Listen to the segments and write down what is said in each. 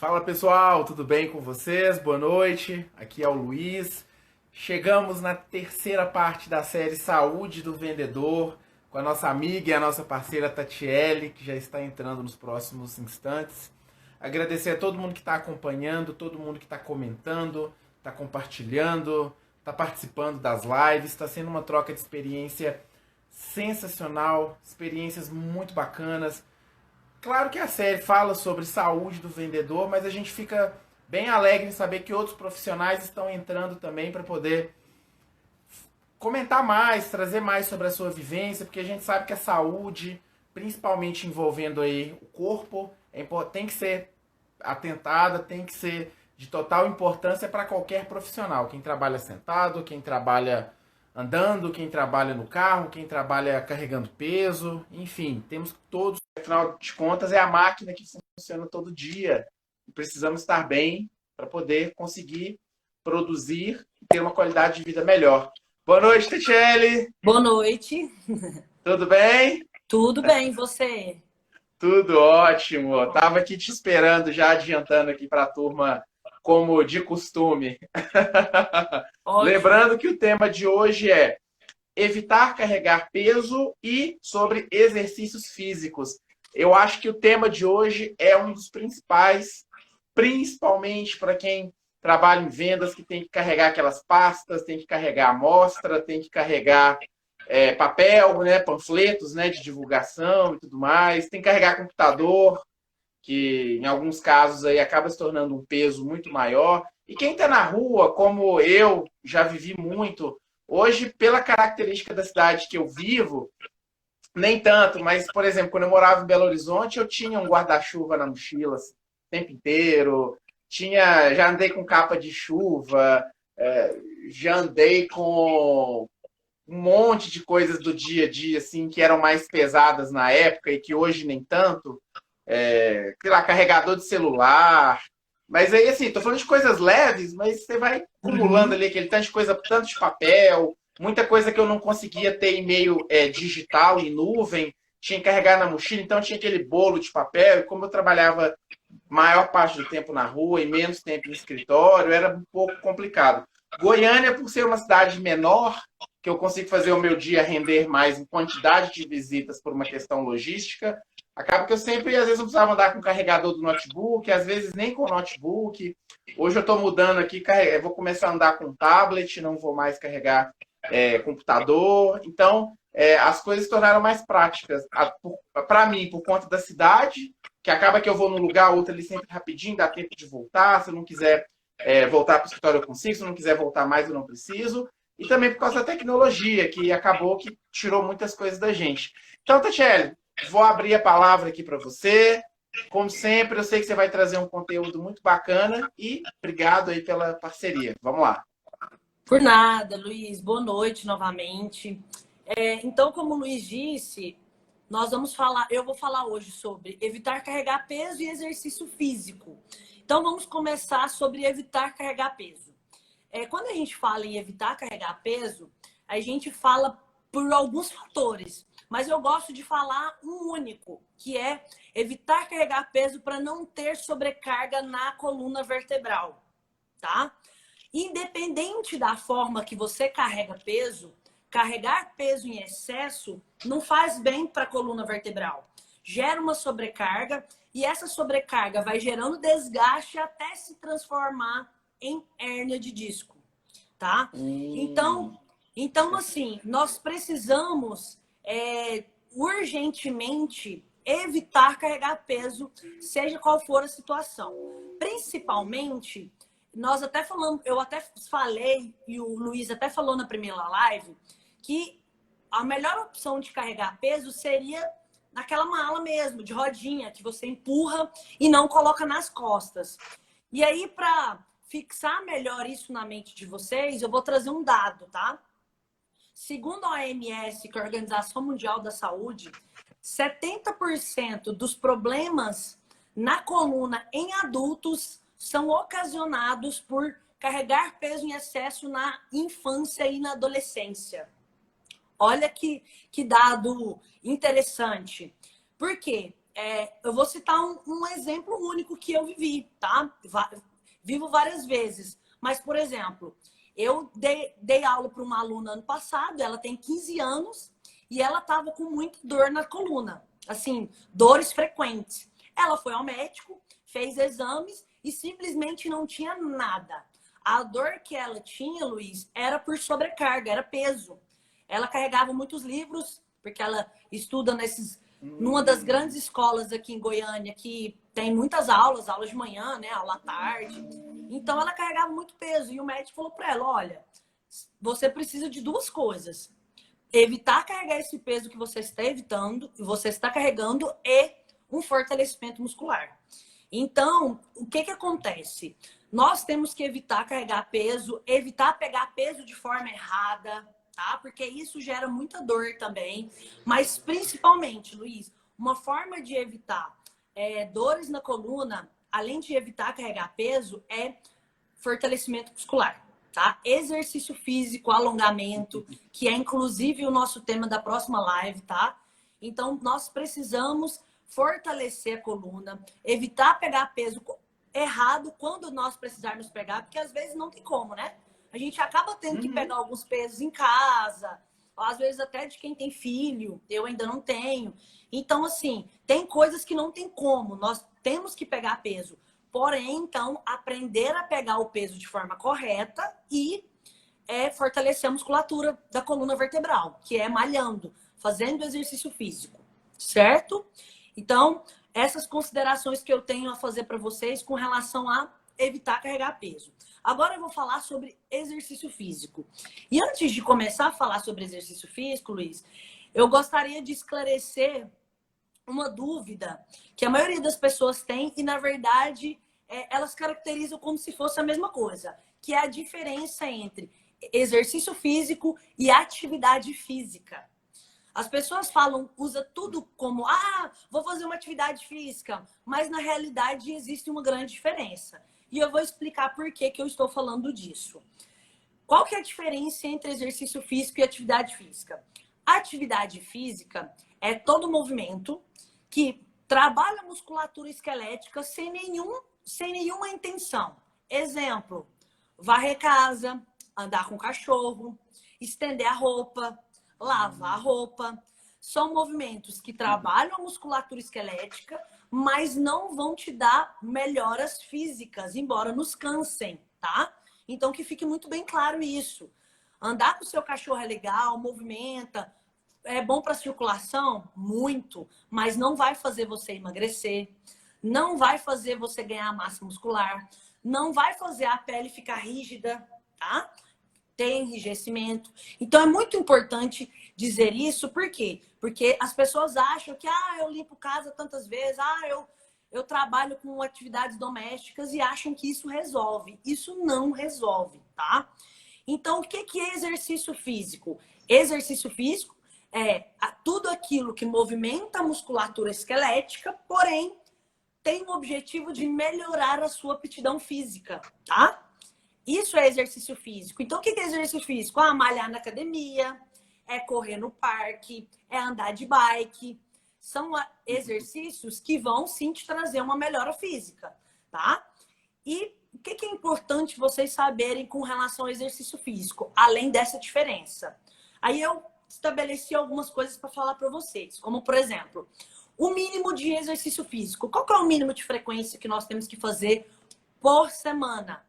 Fala pessoal, tudo bem com vocês? Boa noite, aqui é o Luiz. Chegamos na terceira parte da série Saúde do Vendedor, com a nossa amiga e a nossa parceira Tatiele, que já está entrando nos próximos instantes. Agradecer a todo mundo que está acompanhando, todo mundo que está comentando, está compartilhando, está participando das lives. Está sendo uma troca de experiência sensacional, experiências muito bacanas. Claro que a série fala sobre saúde do vendedor, mas a gente fica bem alegre em saber que outros profissionais estão entrando também para poder comentar mais, trazer mais sobre a sua vivência, porque a gente sabe que a saúde, principalmente envolvendo aí o corpo, tem que ser atentada, tem que ser de total importância para qualquer profissional. Quem trabalha sentado, quem trabalha andando, quem trabalha no carro, quem trabalha carregando peso, enfim, temos todos, afinal de contas, é a máquina que funciona todo dia. Precisamos estar bem para poder conseguir produzir e ter uma qualidade de vida melhor. Boa noite, Tetiele. Boa noite. Tudo bem? Tudo bem, e você? Tudo ótimo. Estava aqui te esperando, já adiantando aqui para a turma, como de costume. Ótimo. Lembrando que o tema de hoje é evitar carregar peso e sobre exercícios físicos. Eu acho que o tema de hoje é um dos principais, principalmente para quem trabalha em vendas, que tem que carregar aquelas pastas, tem que carregar amostra, tem que carregar papel, né, panfletos, né, de divulgação e tudo mais, tem que carregar computador, que em alguns casos aí acaba se tornando um peso muito maior. E quem está na rua, como eu já vivi muito, hoje, pela característica da cidade que eu vivo, nem tanto, mas, por exemplo, quando eu morava em Belo Horizonte, eu tinha um guarda-chuva na mochila assim, o tempo inteiro, já andei com capa de chuva, já andei com um monte de coisas do dia a dia, assim, que eram mais pesadas na época e que hoje nem tanto. Sei lá, carregador de celular. Mas aí, assim, tô falando de coisas leves, mas você vai acumulando Uhum. ali aquele tanto de coisa, tanto de papel, muita coisa que eu não conseguia ter e-mail digital em nuvem, tinha que carregar na mochila, então tinha aquele bolo de papel, e como eu trabalhava maior parte do tempo na rua e menos tempo em escritório, era um pouco complicado. Goiânia, por ser uma cidade menor, que eu consigo fazer o meu dia render mais em quantidade de visitas por uma questão logística, acaba que eu sempre, às vezes, não precisava andar com o carregador do notebook, às vezes nem com o notebook. Hoje eu estou mudando aqui, vou começar a andar com tablet, não vou mais carregar computador. Então, as coisas se tornaram mais práticas. Para mim, por conta da cidade, que acaba que eu vou num lugar, outro ali sempre rapidinho, dá tempo de voltar. Se eu não quiser voltar para o escritório, eu consigo. Se eu não quiser voltar mais, eu não preciso. E também por causa da tecnologia, que acabou que tirou muitas coisas da gente. Então, Tatiele, vou abrir a palavra aqui para você. Como sempre, eu sei que você vai trazer um conteúdo muito bacana e obrigado aí pela parceria. Vamos lá. Por nada, Luiz. Boa noite novamente. Então, como o Luiz disse, eu vou falar hoje sobre evitar carregar peso e exercício físico. Então, vamos começar sobre evitar carregar peso. Quando a gente fala em evitar carregar peso, a gente fala por alguns fatores, mas eu gosto de falar um único, que é evitar carregar peso para não ter sobrecarga na coluna vertebral, tá? Independente da forma que você carrega peso, carregar peso em excesso não faz bem para a coluna vertebral. Gera uma sobrecarga e essa sobrecarga vai gerando desgaste até se transformar em hérnia de disco, tá? Então, Hum, então assim, nós precisamos urgentemente evitar carregar peso, seja qual for a situação. Principalmente, eu até falei, e o Luiz até falou na primeira live, que a melhor opção de carregar peso seria naquela mala mesmo, de rodinha, que você empurra e não coloca nas costas. E aí, para fixar melhor isso na mente de vocês, eu vou trazer um dado, tá? Segundo a OMS, que é a Organização Mundial da Saúde, 70% dos problemas na coluna em adultos são ocasionados por carregar peso em excesso na infância e na adolescência. Olha que dado interessante. Por quê? eu vou citar um exemplo único que eu vivi, tá? Vivo várias vezes. Mas, por exemplo, eu dei aula para uma aluna ano passado, ela tem 15 anos e ela estava com muita dor na coluna. Assim, dores frequentes. Ela foi ao médico, fez exames e simplesmente não tinha nada. A dor que ela tinha, Luiz, era por sobrecarga, era peso. Ela carregava muitos livros, porque ela estuda numa das grandes escolas aqui em Goiânia, que tem muitas aulas de manhã, né, aula à tarde. Então ela carregava muito peso e o médico falou para ela, olha, você precisa de duas coisas. Evitar carregar esse peso que você está evitando, você está carregando, e um fortalecimento muscular. Então, o que acontece? Nós temos que evitar carregar peso, evitar pegar peso de forma errada, tá? Porque isso gera muita dor também. Mas, principalmente, Luiz, uma forma de evitar dores na coluna, além de evitar carregar peso, é fortalecimento muscular, tá? Exercício físico, alongamento, que é inclusive o nosso tema da próxima live, tá? Então, nós precisamos fortalecer a coluna, evitar pegar peso errado quando nós precisarmos pegar, porque às vezes não tem como, né? A gente acaba tendo que pegar alguns pesos em casa, às vezes até de quem tem filho, eu ainda não tenho. Então, assim, tem coisas que não tem como, nós temos que pegar peso. Porém, então, aprender a pegar o peso de forma correta e fortalecer a musculatura da coluna vertebral, que é malhando, fazendo exercício físico, certo? Então, essas considerações que eu tenho a fazer para vocês com relação a evitar carregar peso. Agora eu vou falar sobre exercício físico. E antes de começar a falar sobre exercício físico, Luiz, eu gostaria de esclarecer uma dúvida que a maioria das pessoas tem e, na verdade, elas caracterizam como se fosse a mesma coisa, que é a diferença entre exercício físico e atividade física. As pessoas usa tudo como, vou fazer uma atividade física, mas na realidade existe uma grande diferença. E eu vou explicar por que eu estou falando disso. Qual que é a diferença entre exercício físico e atividade física? A atividade física é todo movimento que trabalha a musculatura esquelética sem nenhuma intenção. Exemplo, varrer casa, andar com o cachorro, estender a roupa, lavar a roupa. São movimentos que trabalham a musculatura esquelética, mas não vão te dar melhoras físicas, embora nos cansem, tá? Então, que fique muito bem claro isso. Andar com o seu cachorro é legal, movimenta, é bom para a circulação? Muito, mas não vai fazer você emagrecer, não vai fazer você ganhar massa muscular, não vai fazer a pele ficar rígida, tá? Tem enrijecimento. Então, é muito importante dizer isso, por quê? Porque as pessoas acham que, eu limpo casa tantas vezes, eu trabalho com atividades domésticas e acham que isso resolve. Isso não resolve, tá? Então, o que é exercício físico? Exercício físico é tudo aquilo que movimenta a musculatura esquelética, porém, tem o objetivo de melhorar a sua aptidão física, tá? Isso é exercício físico. Então, o que é exercício físico? Malhar na academia, é correr no parque, é andar de bike. São exercícios que vão, sim, te trazer uma melhora física, tá? E o que é importante vocês saberem com relação ao exercício físico, além dessa diferença? Aí eu estabeleci algumas coisas para falar para vocês, como, por exemplo, o mínimo de exercício físico. Qual que é o mínimo de frequência que nós temos que fazer por semana?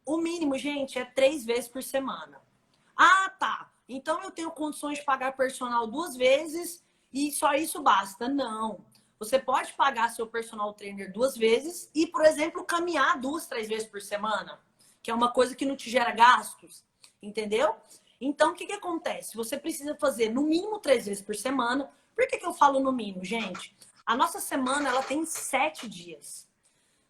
O mínimo, gente, é 3 vezes por semana. Tá. Então eu tenho condições de pagar personal 2 vezes e só isso basta. Não. Você pode pagar seu personal trainer 2 vezes e, por exemplo, caminhar 2, 3 vezes por semana, que é uma coisa que não te gera gastos, entendeu? Então, o que acontece? Você precisa fazer no mínimo 3 vezes por semana. Por que eu falo no mínimo, gente? A nossa semana, ela tem 7 dias.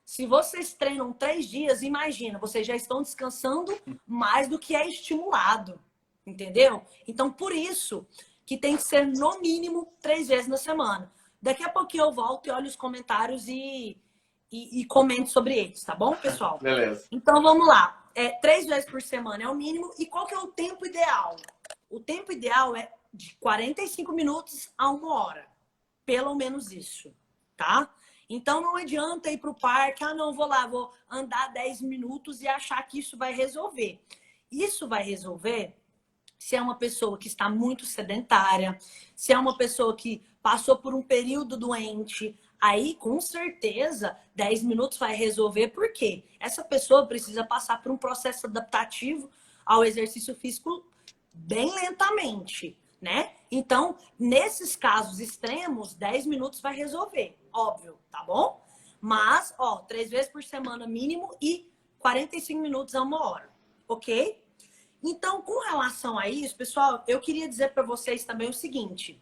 Se vocês treinam 3 dias, imagina, vocês já estão descansando mais do que é estimulado, entendeu? Então, por isso que tem que ser no mínimo 3 vezes na semana. Daqui a pouquinho eu volto e olho os comentários e comento sobre eles, tá bom, pessoal? Beleza. Então, vamos lá. 3 vezes por semana é o mínimo. E qual que é o tempo ideal? O tempo ideal é de 45 minutos a 1 hora. Pelo menos isso. tá? Então não adianta ir para o parque, não, vou lá, vou andar 10 minutos e achar que isso vai resolver. Isso vai resolver se é uma pessoa que está muito sedentária, se é uma pessoa que passou por um período doente, aí com certeza 10 minutos vai resolver, porque essa pessoa precisa passar por um processo adaptativo ao exercício físico bem lentamente, né? Então, nesses casos extremos, 10 minutos vai resolver, óbvio, tá bom? Mas, 3 vezes por semana mínimo e 45 minutos a 1 hora, ok? Então, com relação a isso, pessoal, eu queria dizer para vocês também o seguinte: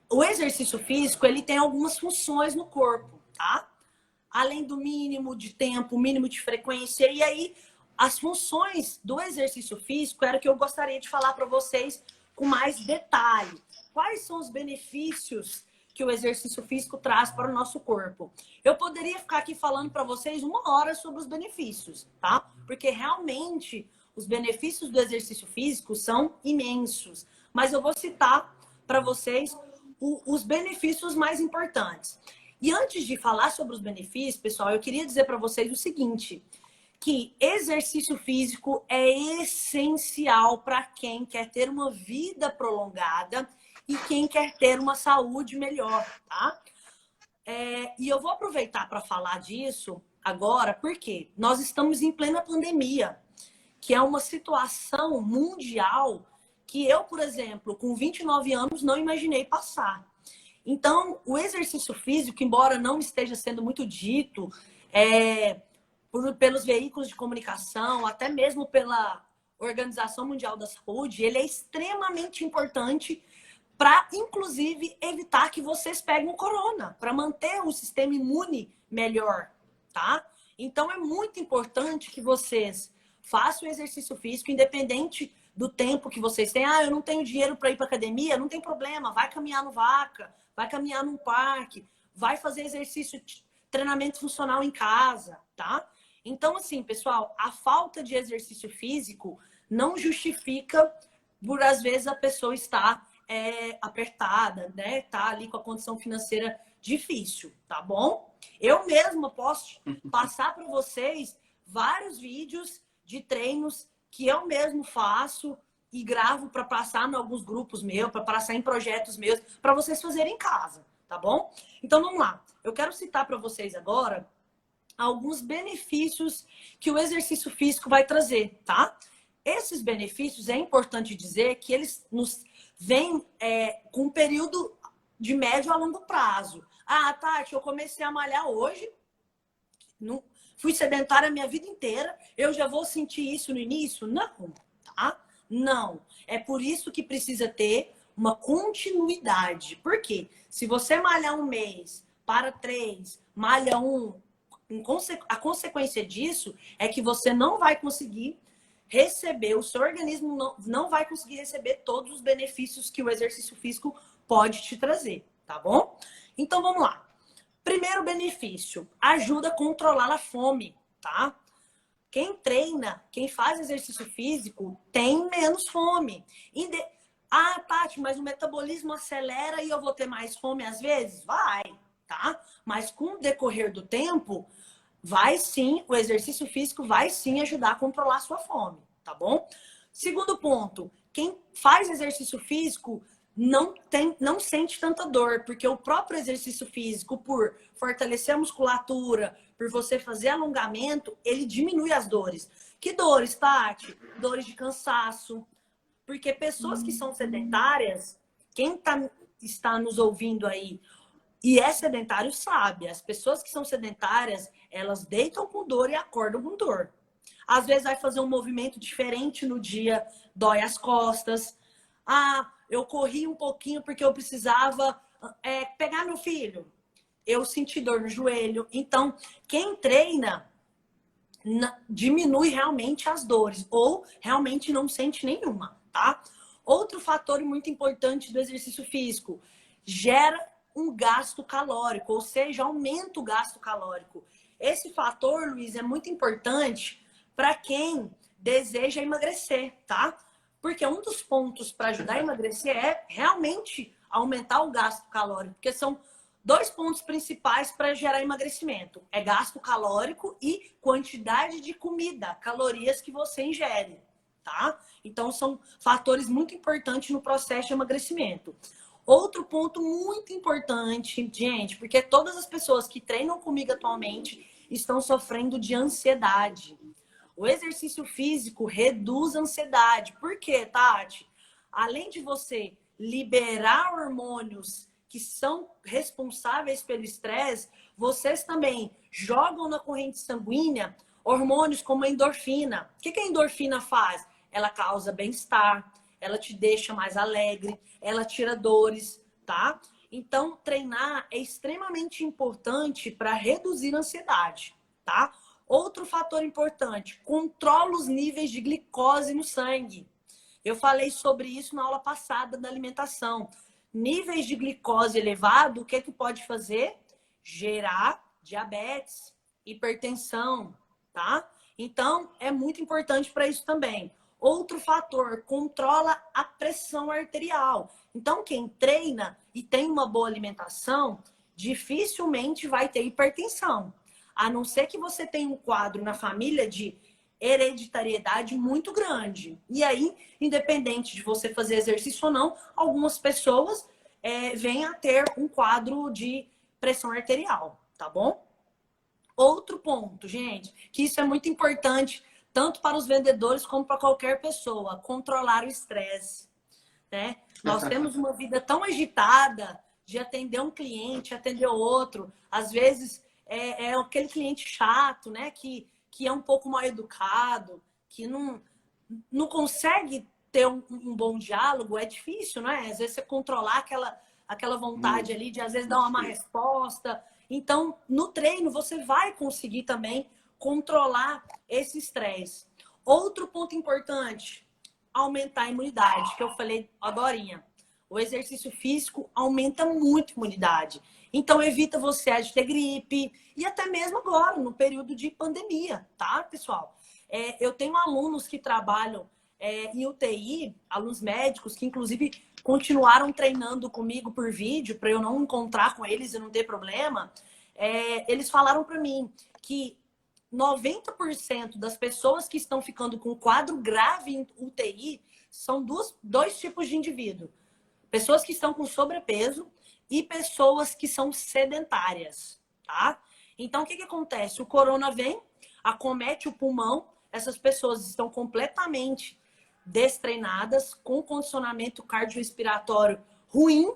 o exercício físico, ele tem algumas funções no corpo, tá? Além do mínimo de tempo, mínimo de frequência, e aí as funções do exercício físico era que eu gostaria de falar para vocês com mais detalhe. Quais são os benefícios que o exercício físico traz para o nosso corpo? Eu poderia ficar aqui falando para vocês 1 hora sobre os benefícios, tá? Porque realmente os benefícios do exercício físico são imensos. Mas eu vou citar para vocês os benefícios mais importantes. E antes de falar sobre os benefícios, pessoal, eu queria dizer para vocês o seguinte: que exercício físico é essencial para quem quer ter uma vida prolongada e quem quer ter uma saúde melhor, tá? E eu vou aproveitar para falar disso agora, porque nós estamos em plena pandemia, que é uma situação mundial que eu, por exemplo, com 29 anos, não imaginei passar. Então, o exercício físico, embora não esteja sendo muito dito pelos veículos de comunicação, até mesmo pela Organização Mundial da Saúde, ele é extremamente importante para, inclusive, evitar que vocês peguem o corona, para manter o sistema imune melhor, tá? Então, é muito importante que vocês façam o exercício físico, independente do tempo que vocês têm. Eu não tenho dinheiro para ir para academia, não tem problema, vai caminhar no Vaca, vai caminhar num parque, vai fazer exercício, treinamento funcional em casa, tá? Então, assim, pessoal, a falta de exercício físico não justifica por, às vezes, a pessoa estar apertada, né? Tá ali com a condição financeira difícil, tá bom? Eu mesma posso passar para vocês vários vídeos de treinos que eu mesmo faço e gravo para passar em alguns grupos meus, para passar em projetos meus, para vocês fazerem em casa, tá bom? Então, vamos lá. Eu quero citar para vocês agora alguns benefícios que o exercício físico vai trazer, tá? Esses benefícios, é importante dizer que eles nos vêm com um período de médio a longo prazo. Tati, eu comecei a malhar hoje, fui sedentária a minha vida inteira, eu já vou sentir isso no início? Não, tá? Não. É por isso que precisa ter uma continuidade. Por quê? Se você malhar 1 mês, para 3, malha 1, a consequência disso é que você não vai conseguir receber, o seu organismo não vai conseguir receber todos os benefícios que o exercício físico pode te trazer, tá bom? Então, vamos lá. Primeiro benefício, ajuda a controlar a fome, tá? Quem treina, quem faz exercício físico, tem menos fome. Tati, mas o metabolismo acelera e eu vou ter mais fome às vezes? Vai, tá? Mas com o decorrer do tempo, vai sim, o exercício físico vai sim ajudar a controlar a sua fome, tá bom? Segundo ponto, quem faz exercício físico não sente tanta dor, porque o próprio exercício físico, por fortalecer a musculatura, por você fazer alongamento, ele diminui as dores. Que dores, Tati? Dores de cansaço. Porque pessoas que são sedentárias, quem está nos ouvindo aí e é sedentário sabe, as pessoas que são sedentárias, elas deitam com dor e acordam com dor. Às vezes vai fazer um movimento diferente no dia, dói as costas. Eu corri um pouquinho porque eu precisava pegar meu filho. Eu senti dor no joelho. Então, quem treina diminui realmente as dores ou realmente não sente nenhuma, tá? Outro fator muito importante do exercício físico, gera um gasto calórico, ou seja, aumenta o gasto calórico. Esse fator, Luiz, é muito importante para quem deseja emagrecer, tá? Porque um dos pontos para ajudar a emagrecer é realmente aumentar o gasto calórico, porque são dois pontos principais para gerar emagrecimento. É gasto calórico e quantidade de comida, calorias que você ingere, tá? Então, são fatores muito importantes no processo de emagrecimento. Outro ponto muito importante, gente, porque todas as pessoas que treinam comigo atualmente estão sofrendo de ansiedade. O exercício físico reduz a ansiedade. Por quê, Tati? Além de você liberar hormônios que são responsáveis pelo estresse, vocês também jogam na corrente sanguínea hormônios como a endorfina. O que a endorfina faz? Ela causa bem-estar, ela te deixa mais alegre, ela tira dores, tá? Então, treinar é extremamente importante para reduzir a ansiedade, tá? Outro fator importante, controla os níveis de glicose no sangue. Eu falei sobre isso na aula passada da alimentação. Níveis de glicose elevado, o que pode fazer? Gerar diabetes, hipertensão, tá? Então, é muito importante para isso também. Outro fator, controla a pressão arterial. Então, quem treina e tem uma boa alimentação, dificilmente vai ter hipertensão. A não ser que você tenha um quadro na família de hereditariedade muito grande. E aí, independente de você fazer exercício ou não, algumas pessoas vêm a ter um quadro de pressão arterial, tá bom? Outro ponto, gente, que isso é muito importante, tanto para os vendedores como para qualquer pessoa, controlar o estresse, né? Nós temos uma vida tão agitada de atender um cliente, atender outro, às vezes é aquele cliente chato, né? Que é um pouco mal educado, que não consegue ter um bom diálogo, é difícil, né? Às vezes você controlar aquela vontade ali de, às vezes, dar uma má resposta. Então, no treino, você vai conseguir também controlar esse estresse. Outro ponto importante, aumentar a imunidade, que eu falei agorinha. O exercício físico aumenta muito a imunidade. Então, evita você de ter gripe. E até mesmo agora, no período de pandemia, tá, pessoal? Eu tenho alunos que trabalham em UTI, alunos médicos, que inclusive continuaram treinando comigo por vídeo, para eu não encontrar com eles e não ter problema. Eles falaram para mim que 90% das pessoas que estão ficando com quadro grave em UTI são dois tipos de indivíduo. Pessoas que estão com sobrepeso e pessoas que são sedentárias, tá? Então, o que acontece? O corona vem, acomete o pulmão, essas pessoas estão completamente destreinadas, com condicionamento cardiorrespiratório ruim,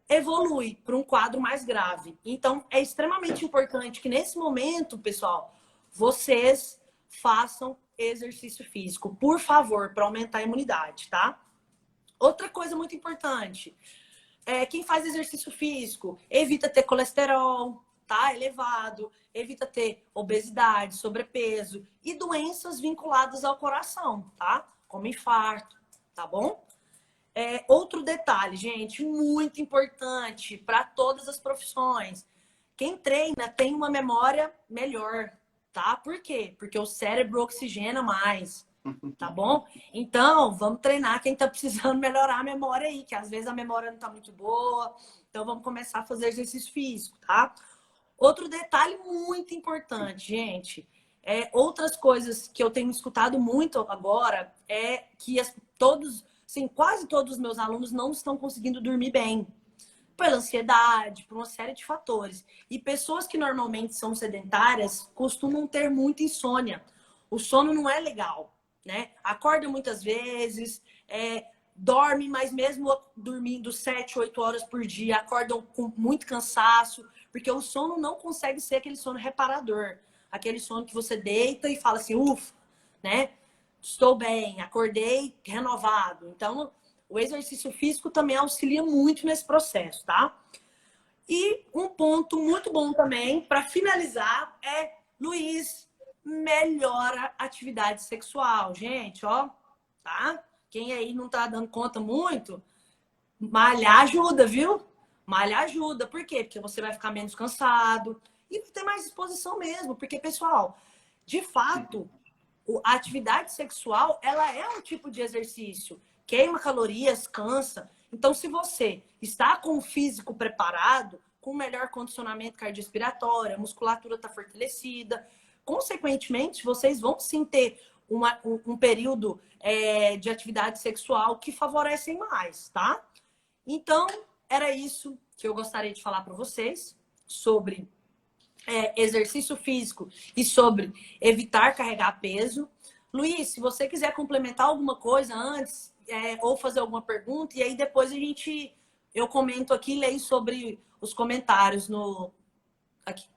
evolui para um quadro mais grave. Então, é extremamente importante que nesse momento, pessoal, vocês façam exercício físico, por favor, para aumentar a imunidade, tá? Outra coisa muito importante, quem faz exercício físico evita ter colesterol, tá? Elevado, evita ter obesidade, sobrepeso e doenças vinculadas ao coração, tá? Como infarto, tá bom? Outro detalhe, gente, muito importante para todas as profissões. Quem treina tem uma memória melhor, tá? Por quê? Porque o cérebro oxigena mais, tá bom? Então, vamos treinar quem tá precisando melhorar a memória aí, que às vezes a memória não tá muito boa. Então, vamos começar a fazer exercício físico, tá? Outro detalhe muito importante, gente, outras coisas que eu tenho escutado muito agora é que quase todos os meus alunos não estão conseguindo dormir bem. Pela ansiedade, por uma série de fatores. E pessoas que normalmente são sedentárias costumam ter muita insônia. O sono não é legal, né? Acorda muitas vezes, dorme, mas mesmo dormindo 7, 8 horas por dia, acordam com muito cansaço, porque o sono não consegue ser aquele sono reparador. Aquele sono que você deita e fala assim, ufa, né? Estou bem, acordei renovado. Então, o exercício físico também auxilia muito nesse processo, tá? E um ponto muito bom também, para finalizar, Luiz, melhora a atividade sexual. Gente, ó, tá? Quem aí não tá dando conta muito, malhar ajuda, viu? Malhar ajuda. Por quê? Porque você vai ficar menos cansado e vai ter mais disposição mesmo. Porque, pessoal, de fato, a atividade sexual, ela é um tipo de exercício. Queima calorias, cansa. Então, se você está com o físico preparado, com melhor condicionamento cardiorrespiratório, a musculatura está fortalecida. Consequentemente, vocês vão sim ter um período de atividade sexual que favorecem mais, tá? Então, era isso que eu gostaria de falar para vocês sobre exercício físico e sobre evitar carregar peso. Luiz, se você quiser complementar alguma coisa antes ou fazer alguma pergunta, e aí depois eu comento aqui e leio sobre os comentários aqui.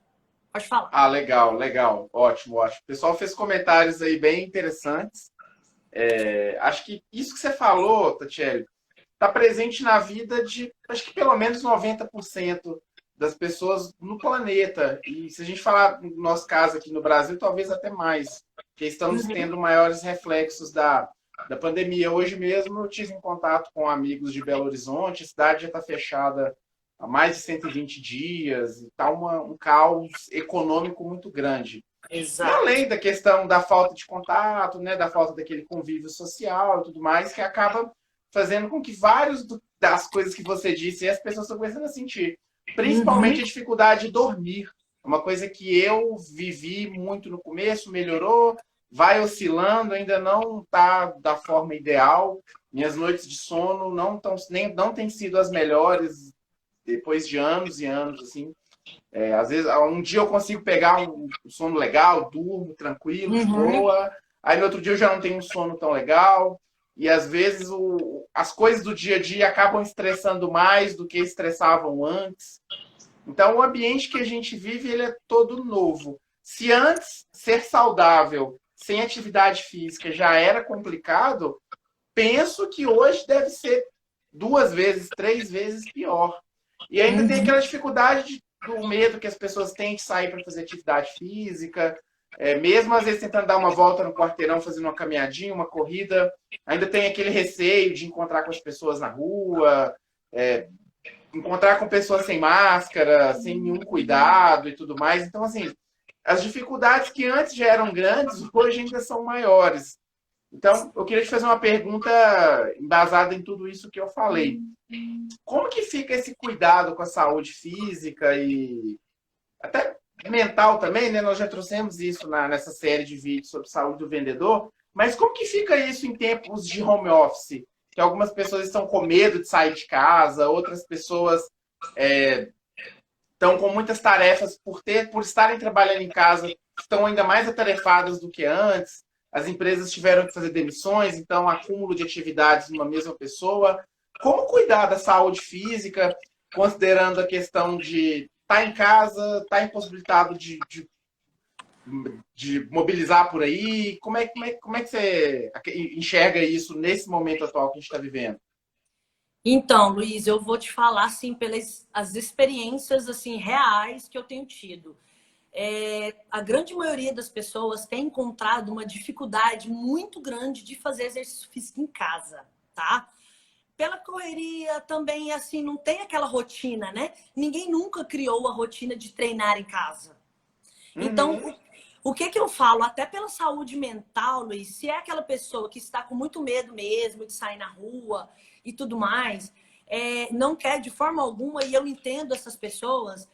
Pode falar. Ah, legal, legal. Ótimo, ótimo. O pessoal fez comentários aí bem interessantes. Acho que isso que você falou, Tatiele, está presente na vida de, acho que pelo menos 90% das pessoas no planeta. E se a gente falar no nosso caso aqui no Brasil, talvez até mais, porque estamos tendo maiores reflexos da pandemia. Hoje mesmo eu tive um contato com amigos de Belo Horizonte, a cidade já está fechada há mais de 120 dias, e está um caos econômico muito grande. Exato. E além da questão da falta de contato, né, da falta daquele convívio social e tudo mais, que acaba fazendo com que várias das coisas que você disse as pessoas estão começando a sentir. Principalmente a dificuldade de dormir. É uma coisa que eu vivi muito no começo, melhorou, vai oscilando, ainda não está da forma ideal. Minhas noites de sono não têm sido as melhores depois de anos e anos, assim. Às vezes, um dia eu consigo pegar um sono legal, durmo tranquilo, de boa. Aí no outro dia eu já não tenho um sono tão legal. E às vezes as coisas do dia a dia acabam estressando mais do que estressavam antes. Então o ambiente que a gente vive, ele é todo novo. Se antes ser saudável, sem atividade física, já era complicado, penso que hoje deve ser 2 vezes, 3 vezes pior. E ainda tem aquela dificuldade do medo que as pessoas têm de sair para fazer atividade física, mesmo às vezes tentando dar uma volta no quarteirão, fazendo uma caminhadinha, uma corrida, ainda tem aquele receio de encontrar com as pessoas na rua, encontrar com pessoas sem máscara, sem nenhum cuidado e tudo mais. Então, assim, as dificuldades que antes já eram grandes, hoje ainda são maiores. Então, eu queria te fazer uma pergunta embasada em tudo isso que eu falei. Como que fica esse cuidado com a saúde física e até mental também, né? Nós já trouxemos isso nessa série de vídeos sobre saúde do vendedor, mas como que fica isso em tempos de home office? Que algumas pessoas estão com medo de sair de casa, outras pessoas estão com muitas tarefas por estarem trabalhando em casa, estão ainda mais atarefadas do que antes. As empresas tiveram que fazer demissões, então acúmulo de atividades numa mesma pessoa. Como cuidar da saúde física, considerando a questão de estar em casa, estar impossibilitado de mobilizar por aí? Como é que você enxerga isso nesse momento atual que a gente está vivendo? Então, Luiz, eu vou te falar assim pelas as experiências assim reais que eu tenho tido. A grande maioria das pessoas tem encontrado uma dificuldade muito grande de fazer exercício físico em casa, tá? Pela correria também, assim, não tem aquela rotina, né? Ninguém nunca criou a rotina de treinar em casa. Então, o que eu falo, até pela saúde mental, Luiz, se é aquela pessoa que está com muito medo mesmo de sair na rua e tudo mais, não quer de forma alguma, e eu entendo essas pessoas,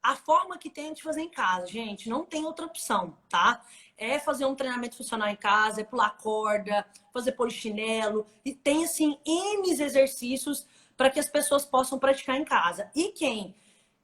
a forma que tem de fazer em casa, gente, não tem outra opção, tá? É fazer um treinamento funcional em casa, é pular corda, fazer polichinelo, e tem, assim, N exercícios para que as pessoas possam praticar em casa. E quem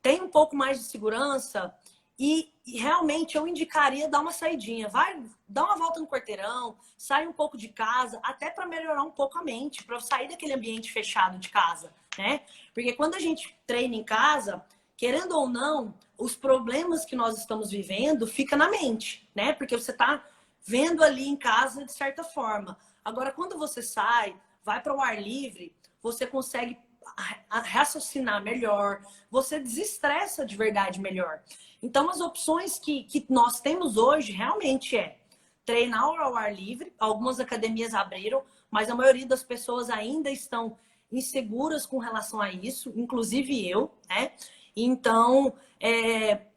tem um pouco mais de segurança, e realmente eu indicaria dar uma saidinha, vai dar uma volta no quarteirão, sai um pouco de casa, até para melhorar um pouco a mente, para sair daquele ambiente fechado de casa, né? Porque quando a gente treina em casa, querendo ou não, os problemas que nós estamos vivendo fica na mente, né? Porque você está vendo ali em casa de certa forma. Agora, quando você sai, vai para o ar livre, você consegue raciocinar melhor, você desestressa de verdade melhor. Então, as opções que nós temos hoje realmente treinar ao ar livre. Algumas academias abriram, mas a maioria das pessoas ainda estão inseguras com relação a isso, inclusive eu, né? Então,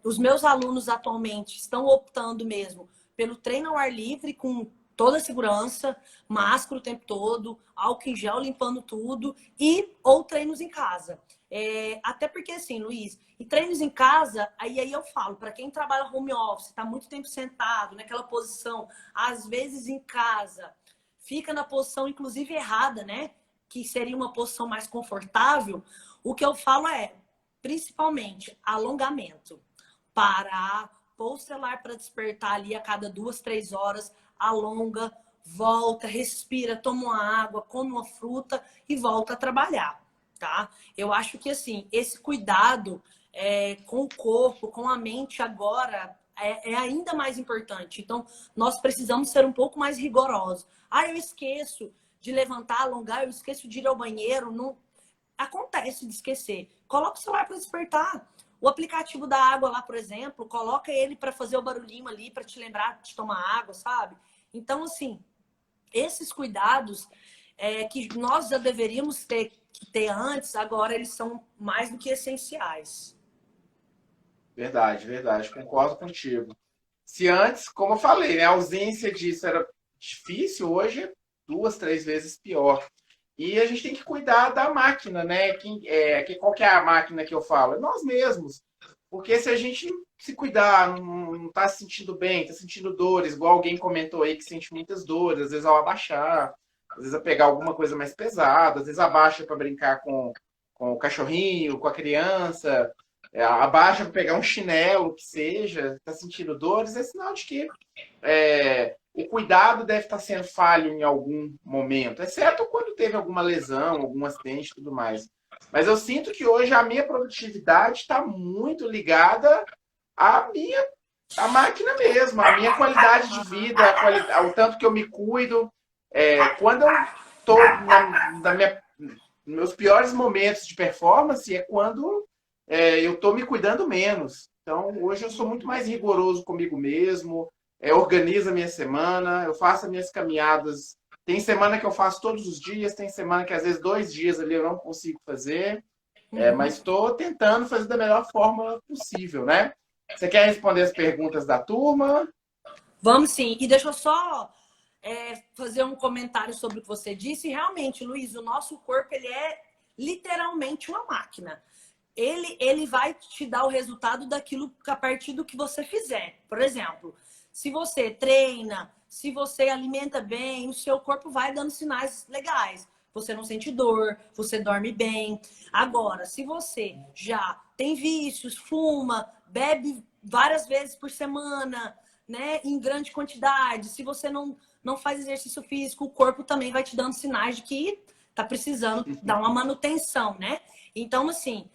os meus alunos atualmente estão optando mesmo pelo treino ao ar livre, com toda a segurança, máscara o tempo todo, álcool em gel limpando tudo, ou treinos em casa. Até porque, assim, Luiz, e treinos em casa, aí eu falo, para quem trabalha home office, tá muito tempo sentado, naquela posição, às vezes em casa, fica na posição, inclusive, errada, né? Que seria uma posição mais confortável. O que eu falo é, principalmente, alongamento. Parar, pôr o celular para despertar ali a cada 2, 3 horas, alonga, volta, respira, toma uma água, come uma fruta e volta a trabalhar, tá? Eu acho que, assim, esse cuidado com o corpo, com a mente agora é ainda mais importante. Então, nós precisamos ser um pouco mais rigorosos. Eu esqueço de levantar, alongar, eu esqueço de ir ao banheiro. Não acontece de esquecer. Coloca o celular para despertar. O aplicativo da água lá, por exemplo, coloca ele para fazer o barulhinho ali, para te lembrar de tomar água, sabe? Então, assim, esses cuidados que nós já deveríamos ter antes, agora eles são mais do que essenciais. Verdade, verdade, concordo contigo. Se antes, como eu falei, né, a ausência disso era difícil, hoje é 2, 3 vezes pior. E a gente tem que cuidar da máquina, né? Qual que é a máquina que eu falo? É nós mesmos. Porque se a gente se cuidar, não tá se sentindo bem, tá sentindo dores, igual alguém comentou aí que sente muitas dores, às vezes ao abaixar, às vezes a pegar alguma coisa mais pesada, às vezes abaixa para brincar com o cachorrinho, com a criança, abaixa para pegar um chinelo, que seja, tá sentindo dores, é sinal de que o cuidado deve estar sendo falho em algum momento, exceto quando teve alguma lesão, algum acidente e tudo mais. Mas eu sinto que hoje a minha produtividade está muito ligada à máquina mesmo, à minha qualidade de vida, ao tanto que eu me cuido. Quando eu estou nos meus piores momentos de performance, é quando eu estou me cuidando menos. Então, hoje eu sou muito mais rigoroso comigo mesmo, organizo a minha semana, eu faço as minhas caminhadas. Tem semana que eu faço todos os dias, tem semana que às vezes 2 dias ali eu não consigo fazer, mas estou tentando fazer da melhor forma possível, né? Você quer responder as perguntas da turma? Vamos sim. E deixa eu só fazer um comentário sobre o que você disse. Realmente, Luiz, o nosso corpo ele é literalmente uma máquina. Ele vai te dar o resultado daquilo a partir do que você fizer. Por exemplo, se você treina, se você alimenta bem, o seu corpo vai dando sinais legais. Você não sente dor, você dorme bem. Agora, se você já tem vícios, fuma, bebe várias vezes por semana, né, em grande quantidade, se você não faz exercício físico, o corpo também vai te dando sinais de que tá precisando dar uma manutenção, né? Então, assim,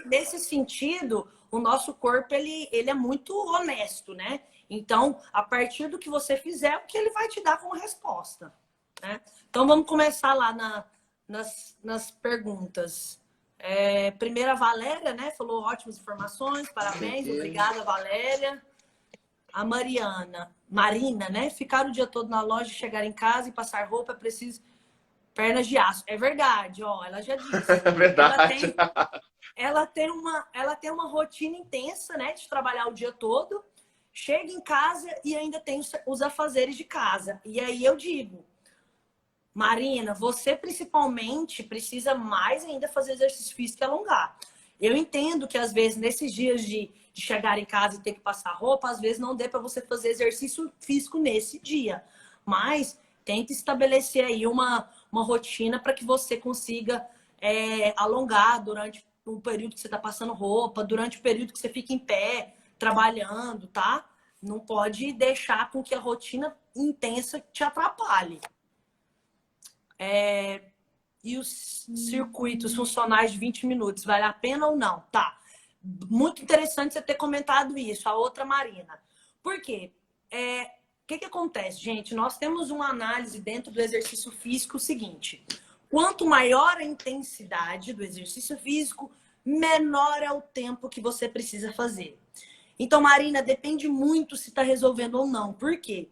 nesse sentido, o nosso corpo, ele é muito honesto, né? Então, a partir do que você fizer, o que ele vai te dar como resposta, né? Então, vamos começar lá nas perguntas. Primeiro, a Valéria, né? Falou ótimas informações, parabéns, obrigada, Valéria. A Marina, né? Ficar o dia todo na loja, chegar em casa e passar roupa é preciso pernas de aço. É verdade, ó, ela já disse. É verdade. Ela tem uma rotina intensa, né? De trabalhar o dia todo. Chega em casa e ainda tem os afazeres de casa. E aí eu digo, Marina, você principalmente precisa mais ainda fazer exercício físico e alongar. Eu entendo que às vezes nesses dias de chegar em casa e ter que passar roupa, às vezes não dê para você fazer exercício físico nesse dia. Mas tente estabelecer aí uma rotina para que você consiga alongar durante o período que você está passando roupa, durante o período que você fica em pé, trabalhando, tá? Não pode deixar com que a rotina intensa te atrapalhe. E os circuitos funcionais de 20 minutos, vale a pena ou não? Tá. Muito interessante você ter comentado isso, a outra Marina. Por quê? O que acontece, gente? Nós temos uma análise dentro do exercício físico o seguinte: quanto maior a intensidade do exercício físico, menor é o tempo que você precisa fazer. Então, Marina, depende muito se está resolvendo ou não. Por quê?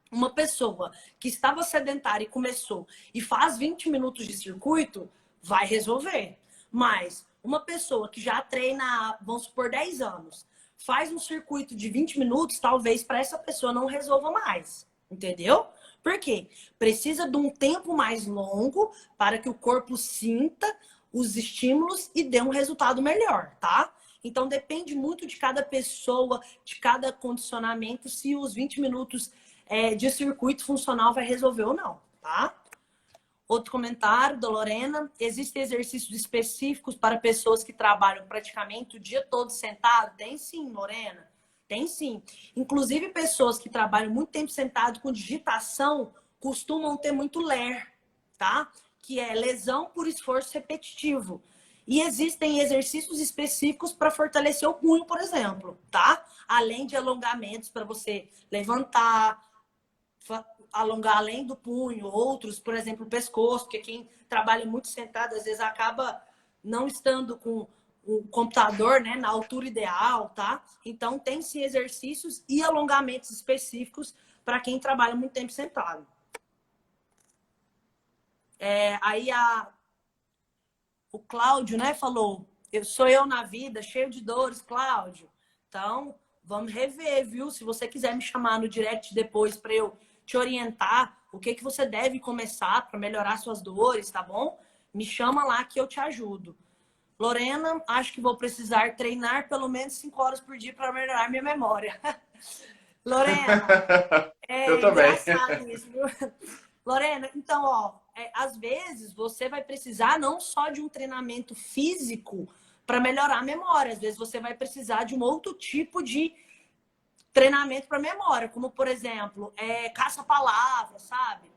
Uma pessoa que estava sedentária e começou e faz 20 minutos de circuito, vai resolver. Mas uma pessoa que já treina, vamos supor, 10 anos, faz um circuito de 20 minutos, talvez para essa pessoa não resolva mais. Entendeu? Por quê? Precisa de um tempo mais longo para que o corpo sinta os estímulos e dê um resultado melhor, tá? Então depende muito de cada pessoa, de cada condicionamento, se os 20 minutos de circuito funcional vai resolver ou não, tá? Outro comentário da Lorena: existem exercícios específicos para pessoas que trabalham praticamente o dia todo sentado? Tem sim, Lorena. Tem sim. Inclusive, pessoas que trabalham muito tempo sentado com digitação costumam ter muito LER, tá? Que é lesão por esforço repetitivo. E existem exercícios específicos para fortalecer o punho, por exemplo, tá? Além de alongamentos para você levantar, alongar além do punho, outros, por exemplo, o pescoço, porque quem trabalha muito sentado às vezes acaba não estando com o computador, né, na altura ideal, tá? Então tem sim exercícios e alongamentos específicos para quem trabalha muito tempo sentado. Aí o Cláudio, né, falou: sou eu na vida, cheio de dores, Cláudio. Então, vamos rever, viu? Se você quiser me chamar no direct depois para eu te orientar o que você deve começar para melhorar suas dores, tá bom? Me chama lá que eu te ajudo. Lorena, acho que vou precisar treinar pelo menos 5 horas por dia para melhorar minha memória. Lorena, Eu também. engraçado isso, viu? Lorena, então, ó, às vezes você vai precisar não só de um treinamento físico para melhorar a memória, às vezes você vai precisar de um outro tipo de treinamento para memória, como, por exemplo, caça-palavra, sabe?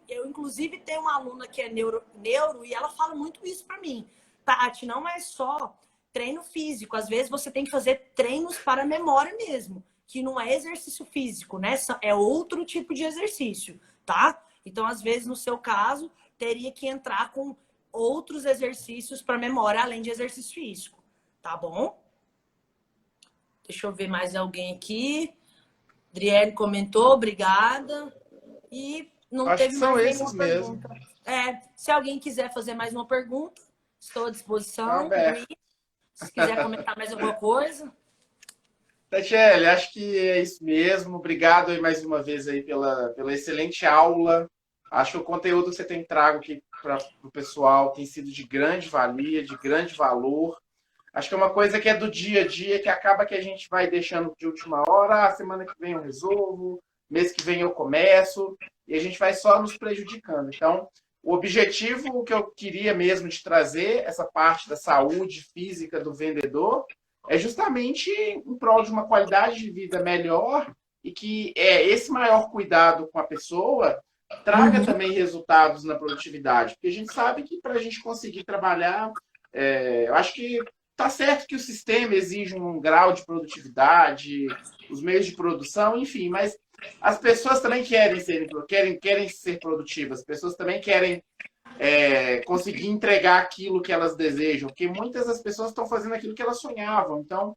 Eu, inclusive, tenho uma aluna que é neuro e ela fala muito isso para mim. Tati, não é só treino físico, às vezes você tem que fazer treinos para memória mesmo, que não é exercício físico, né? É outro tipo de exercício, tá? Então, às vezes, no seu caso, teria que entrar com outros exercícios para memória, além de exercício físico, tá bom? Deixa eu ver mais alguém aqui. Adriele comentou, obrigada. E não Acho que teve são mais esses nenhuma mesmo. pergunta. Se alguém quiser fazer mais uma pergunta, estou à Tá disposição. aberto. Luiz, se quiser comentar mais alguma coisa. Tatiele, acho que é isso mesmo. Obrigado aí mais uma vez aí pela excelente aula. Acho que o conteúdo que você tem trago aqui para o pessoal tem sido de grande valia, de grande valor. Acho que é uma coisa que é do dia a dia, que acaba que a gente vai deixando de última hora. Ah, semana que vem eu resolvo, mês que vem eu começo, e a gente vai só nos prejudicando. Então, o objetivo que eu queria mesmo de trazer, essa parte da saúde física do vendedor, é justamente em prol de uma qualidade de vida melhor e que esse maior cuidado com a pessoa traga também resultados na produtividade. Porque a gente sabe que para a gente conseguir trabalhar, eu acho que tá certo que o sistema exige um grau de produtividade, os meios de produção, enfim, mas as pessoas também querem ser produtivas, as pessoas também querem conseguir entregar aquilo que elas desejam, porque muitas das pessoas estão fazendo aquilo que elas sonhavam. Então,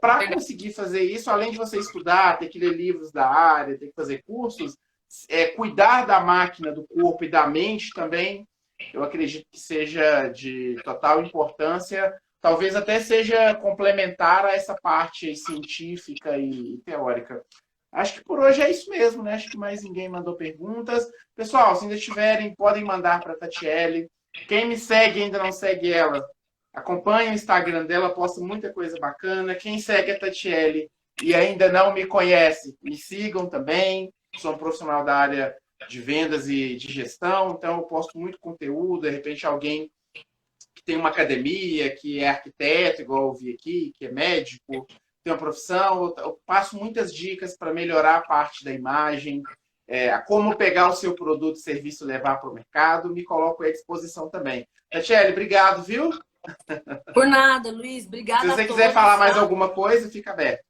para conseguir fazer isso, além de você estudar, ter que ler livros da área, ter que fazer cursos, cuidar da máquina, do corpo e da mente também, eu acredito que seja de total importância, talvez até seja complementar a essa parte científica e teórica. Acho que por hoje é isso mesmo, né? Acho que mais ninguém mandou perguntas. Pessoal, se ainda tiverem, podem mandar para a Tatiele. Quem me segue e ainda não segue ela, acompanha o Instagram dela, posta muita coisa bacana. Quem segue a Tatiele e ainda não me conhece, me sigam também. Sou um profissional da área de vendas e de gestão, então eu posto muito conteúdo. De repente, alguém que tem uma academia, que é arquiteto, igual eu vi aqui, que é médico, tem uma profissão, eu passo muitas dicas para melhorar a parte da imagem, como pegar o seu produto e serviço e levar para o mercado, me coloco à disposição também. Tatiele, obrigado, viu? Por nada, Luiz. Obrigada Se a você todos. quiser falar mais Tá? alguma coisa, fica aberto.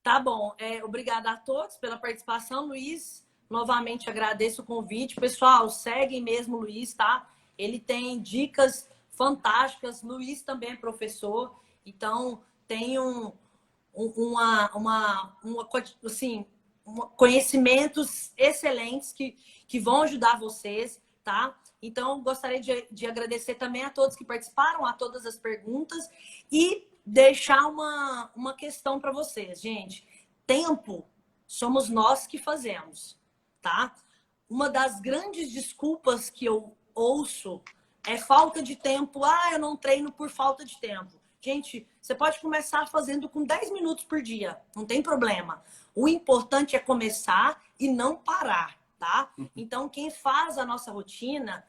Tá bom. Obrigada a todos pela participação, Luiz. Novamente agradeço o convite. Pessoal, seguem mesmo o Luiz, tá? Ele tem dicas fantásticas. Luiz também é professor, então tem assim, conhecimentos excelentes que vão ajudar vocês, tá? Então, gostaria de agradecer também a todos que participaram, a todas as perguntas e deixar uma questão para vocês, gente. Tempo somos nós que fazemos, tá? Uma das grandes desculpas que eu ouço É falta de tempo. Ah, eu não treino por falta de tempo. Gente, você pode começar fazendo com 10 minutos por dia. Não tem problema. O importante é começar e não parar, tá? Então, quem faz a nossa rotina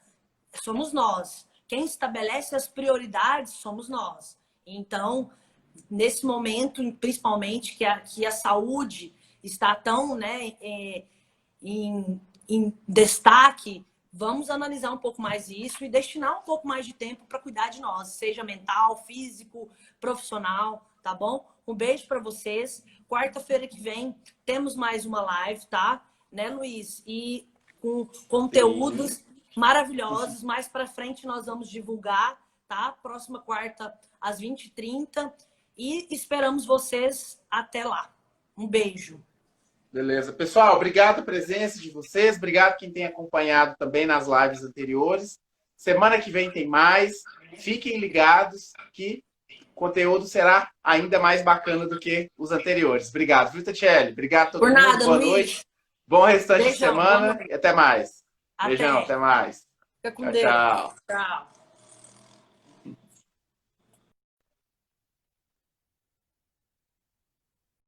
somos nós. Quem estabelece as prioridades somos nós. Então, nesse momento, principalmente, que a saúde está tão, né, em destaque, vamos analisar um pouco mais isso e destinar um pouco mais de tempo para cuidar de nós, seja mental, físico, profissional, tá bom? Um beijo para vocês. Quarta-feira que vem temos mais uma live, tá? Né, Luiz? E com conteúdos maravilhosos. Mais para frente nós vamos divulgar, tá? Próxima quarta às 20h30 e esperamos vocês até lá. Um beijo. Beleza. Pessoal, obrigado a presença de vocês. Obrigado quem tem acompanhado também nas lives anteriores. Semana que vem tem mais. Fiquem ligados que o conteúdo será ainda mais bacana do que os anteriores. Obrigado, viu, Tatiele? Obrigado a todo Por mundo. nada, Boa Luiz. noite. Bom restante Beijão, de semana e até mais. Até. Beijão, até mais. Fica com Tchau, Deus. tchau. Tchau.